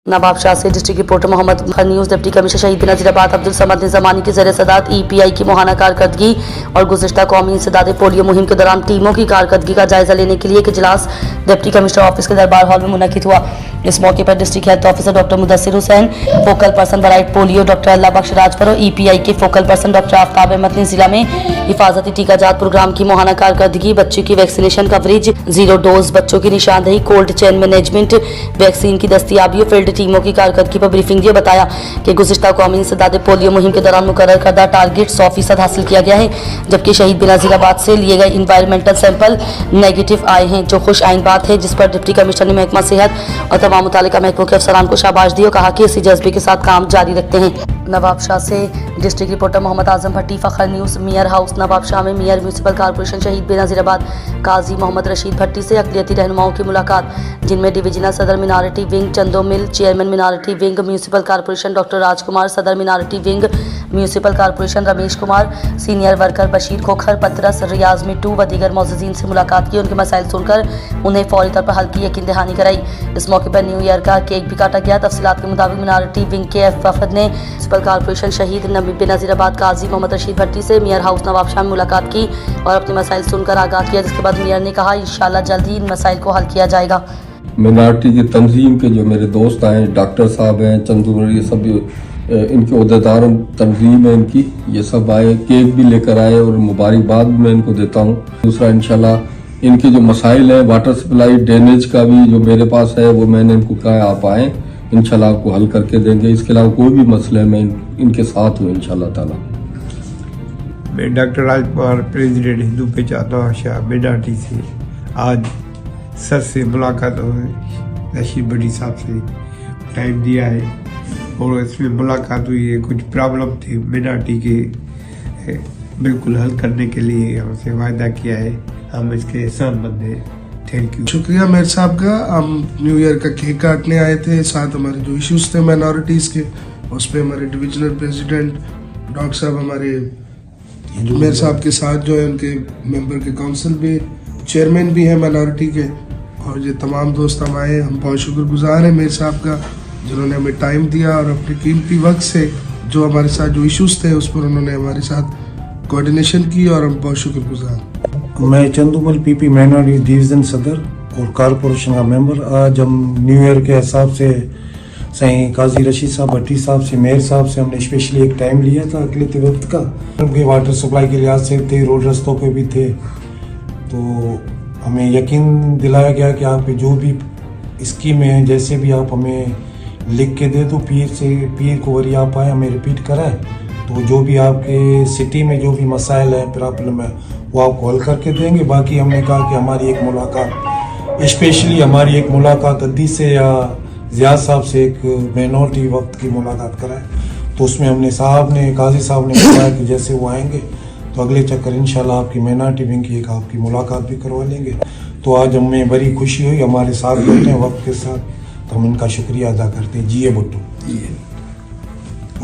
नवाब शाह से district reporter Mohammad news. Deputy commissioner Shaheed Nazirabad Abdul Samad निज़ामानी की ज़रिए सदात EPI की मुहाना कारकर्दगी और गुज़िश्ता कौमी इंसदाद पोलियो मुहिम के दौरान टीमों की कारकर्दगी का जायजा लेने के लिए एक इजलास डिप्टी कमिश्नर ऑफिस के दरबार हॉल में मुनक्किद हुआ। इस मौके पर district health officer doctor Mudassir Hussain, focal person बराइट पोलियो डॉक्टर अल्लाह बख्श राजपर और EPI के focal person doctor Aftab Ahmed ने जिला में हिफाजती टीकाजात प्रोग्राम की मुहाना कारकर्दगी, बच्चों की वैक्सीनेशन कवरेज, जीरो डोज बच्चों की निशानदही, कोल्ड चेन मैनेजमेंट, वैक्सीन की दस्तियाबी और फील्ड टीमों की कारकर्दगी पर ब्रीफिंग दी। बताया कि गुज़िश्ता कौमी इंसदाद पोलियो मुहिम के दौरान मुकर्रर करदा टारगेट 100% हासिल किया गया है, जबकि शहीद नज़ीराबाद से लिए गए इन्वायरमेंटल सैंपल नेगेटिव आए हैं, जो खुश आइन बात है, जिस पर डिप्टी कमिश्नर ने महकमा सेहत और तमाम मुतालिका महकमों के अफसरान को शाबाश दी और कहा कि इसी जज्बे के साथ काम जारी रखते हैं। नवाब शाह से district reporter Mohammad Azam Bhatti, Fakhar news. Mayor house Nawab Shah में मेयर म्यूनसिपल कॉर्पोरेशन शहीद बेनज़ीराबाद काजी मोहम्मद रशीद भट्टी से अक़लियती रहनुमाओं की मुलाकात, जिनमें डिवीजनल सदर minority wing Chando Mil, chairman minority wing municipal corporation doctor Rajkumar, सदर minority wing municipal corporation Ramesh Kumar, senior worker Bashir Khokhar, Patras, Riaz मिट्टू व दीगर मौजूदीन से मुलाकात की। उनके मसाइल सुनकर उन्हें फौरी तौर पर हल की यकीन दहानी कराई। इस मौके पर न्यू ईयर का केक भी काटा गया। तफसीलात के मुताबिक मिनारिटी विंग के वफद ने म्यूनसिपल कॉर्पोरेशन शहीद बेनज़ीराबाद काजी मोहम्मद रशीद भट्टी से मेयर हाउस नवाब शाह में मुलाकात की और अपने मसाइल सुनकर आगाह किया, जिसके बाद मेयर ने कहा इंशाअल्लाह जल्द ही इन मसाइल को हल किया जाएगा। मिनारिटी की तंजीम के जो मेरे दोस्त आए, डॉक्टर साहब हैं, चंदू, ये सब इनके अहदेदार तंजीम है इनकी, ये सब आए, केक भी लेकर आए और मुबारकबाद भी मैं इनको देता हूँ। दूसरा इंशाल्लाह इनके जो मसाइल हैं, वाटर सप्लाई ड्रेनेज का भी जो मेरे पास है, वो मैंने इनको कहा आप आएँ, इंशाल्लाह आपको हल करके देंगे। इसके अलावा कोई भी मसले मैं इनके साथ हूँ इंशाल्लाह ताला। मैं डॉक्टर राजकुमार, प्रेसिडेंट हिंदू पेचाता शाह मिनारिटी से आज सर से मुलाकात हुई, रशीद भट्टी साहब से टाइम दिया है और इसमें मुलाकात हुई है। कुछ प्रॉब्लम थी मिनारिटी के, बिल्कुल हल करने के लिए हमसे वायदा किया है, हम इसके एहसानमंद हैं। Thank you. शुक्रिया मेयर साहब का। हम न्यू ईयर का केक काटने आए थे, साथ हमारे जो इश्यूज थे माइनॉरिटीज़ के, उस पर हमारे डिविजनल प्रेसिडेंट डॉक्टर साहब, हमारे मेयर साहब के साथ जो है उनके मेंबर के काउंसिल भी, चेयरमैन भी हैं माइनॉरिटी के, और ये तमाम दोस्त हम आए। हम बहुत शुक्रगुजार हैं मेयर साहब का, जिन्होंने हमें टाइम दिया और अपने कीमती वक्त से जो हमारे साथ जो इश्यूज थे उस पर उन्होंने हमारे साथ कोऑर्डिनेशन की, और हम बहुत शुक्रगुजार। मैं चंदूमल PP माइनॉरिटी डिवीज़न सदर और कॉरपोरेशन का मेंबर। आज हम न्यू ईयर के हिसाब से सही काजी रशीद साहब भट्टी साहब से, मेयर साहब से हमने स्पेशली एक टाइम लिया था अक़लियती वक्त का। उनके वाटर सप्लाई के लिहाज से थे, रोड रस्तों पे भी थे, तो हमें यकीन दिलाया गया कि आप जो भी स्कीमें हैं, जैसे भी आप हमें लिख के दे दो, पीर को वरी आप आए हमें रिपीट कराएं, तो जो भी आपके सिटी में जो भी मसाइल है, प्रॉब्लम है, वो आपको हल करके देंगे। बाकी हमने कहा कि हमारी एक मुलाकात, स्पेशली हमारी एक मुलाकात अद्दी से या ज़ियाद साहब से एक माइनॉरिटी वक्त की मुलाकात कराएं, तो उसमें हमने काजी साहब ने बताया कि जैसे वो आएंगे तो अगले चक्कर इंशाल्लाह आपकी माइनॉरिटी विंग की एक आपकी मुलाकात भी करवा लेंगे। तो आज हमें बड़ी खुशी हुई, हमारे साथ बैठे हैं वक्त के साथ, तो हम इनका शुक्रिया अदा करते हैं। जिए भुट्टो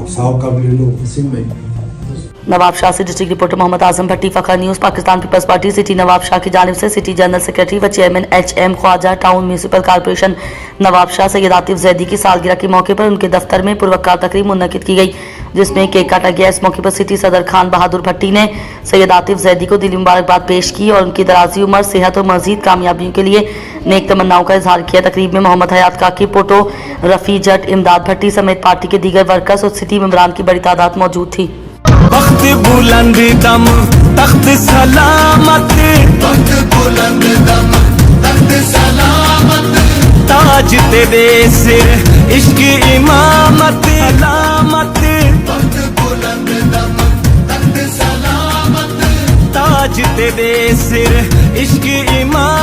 साहब का भी लो। नवाब शाह से district reporter Mohammad Azam Bhatti, Fakhar News. Pakistan Peoples Party city Nawab Shah की जानिब से सिटी जनरल सेक्रेटरी व chairman HM Khawaja, town municipal corporation Nawab Shah Syed Atif Zaidi की सालगिरह के मौके पर उनके दफ्तर में पुरवकार तकरीब मुनक्किद की गई, जिसमें केक काटा गया। इस मौके पर सिटी सदर खान बहादुर भट्टी ने सैयद आतिफ जैदी को दिली मुबारकबाद पेश की और उनकी दराजी उम्र, सेहत और मजीद कामयाबियों के लिए नेक तमन्नाओं का इजहार किया। तकरीब में मोहम्मद हयात काकी, पोटो, रफ़ी जट, इमदाद भट्टी समेत पार्टी के दीगर वर्कर्स और सिटी मेंबरान की बड़ी तादाद मौजूद थी। वक्त बुलंद दम तख्त सलामत, वक्त बुलंद दम तख्त सलामत, ताज तेरे सिर इश्क इमामत सलामत, वक्त बुलंद दम तख्त सलामत, ताज तेरे सिर इश्क इमामत।